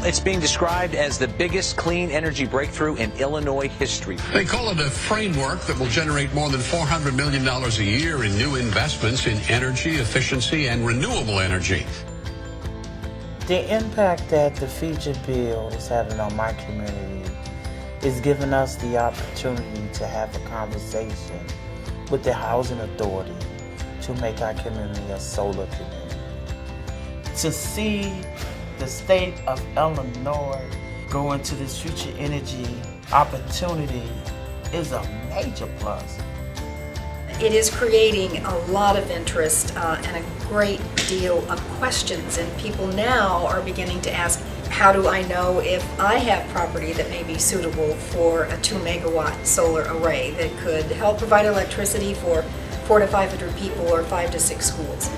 It's being described as the biggest clean energy breakthrough in Illinois history. They call it a framework that will generate more than $400 million a year in new investments in energy efficiency and renewable energy. The impact that the feature bill is having on my community is giving us the opportunity to have a conversation with the Housing Authority to make our community a solar community. To see the state of Illinois go into this future energy opportunity is a major plus. It is creating a lot of interest and a great deal of questions, and people now are beginning to ask, how do I know if I have property that may be suitable for a 2-megawatt solar array that could help provide electricity for 400 to 500 people or 5 to 6 schools?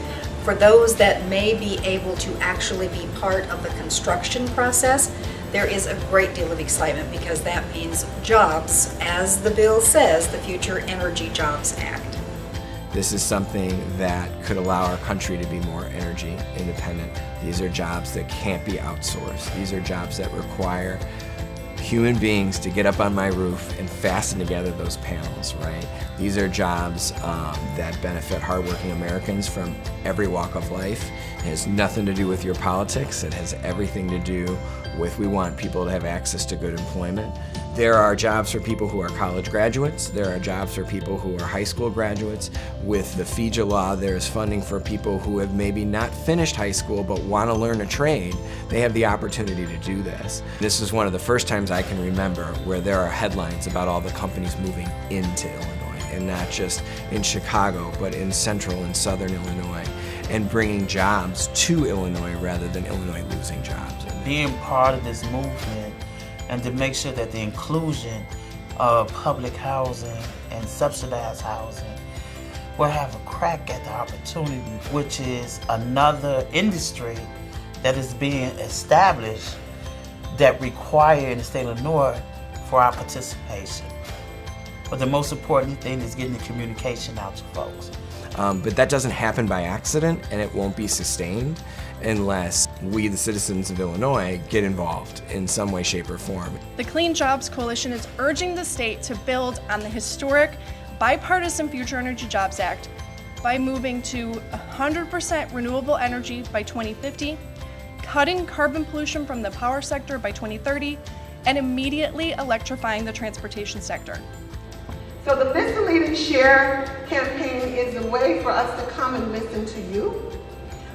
For those that may be able to actually be part of the construction process, there is a great deal of excitement because that means jobs, as the bill says, the Future Energy Jobs Act. This is something that could allow our country to be more energy independent. These are jobs that can't be outsourced. These are jobs that require human beings to get up on my roof and fasten together those panels, right? These are jobs that benefit hardworking Americans from every walk of life. It has nothing to do with your politics. It has everything to do with we want people to have access to good employment. There are jobs for people who are college graduates. There are jobs for people who are high school graduates. With the FEJA law, there's funding for people who have maybe not finished high school but want to learn a trade. They have the opportunity to do this. This is one of the first times I can remember where there are headlines about all the companies moving into Illinois, and not just in Chicago, but in central and southern Illinois, and bringing jobs to Illinois rather than Illinois losing jobs. Being part of this movement and to make sure that the inclusion of public housing and subsidized housing will have a crack at the opportunity, which is another industry that is being established that require in the state of Illinois for our participation. But the most important thing is getting the communication out to folks. But that doesn't happen by accident, and it won't be sustained unless we, the citizens of Illinois, get involved in some way, shape, or form. The Clean Jobs Coalition is urging the state to build on the historic bipartisan Future Energy Jobs Act by moving to 100% renewable energy by 2050, cutting carbon pollution from the power sector by 2030, and immediately electrifying the transportation sector. So the Listen, Lead, and Share campaign is a way for us to come and listen to you.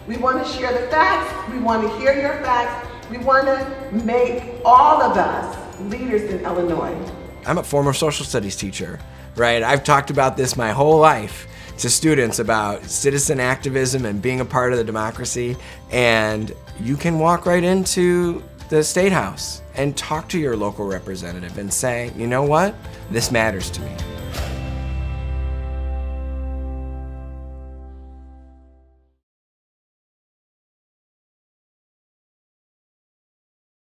We want to share the facts. We want to hear your facts. We want to make all of us leaders in Illinois. I'm a former social studies teacher, right? I've talked about this my whole life to students about citizen activism and being a part of the democracy, and you can walk right into the State House and talk to your local representative and say, you know what? This matters to me.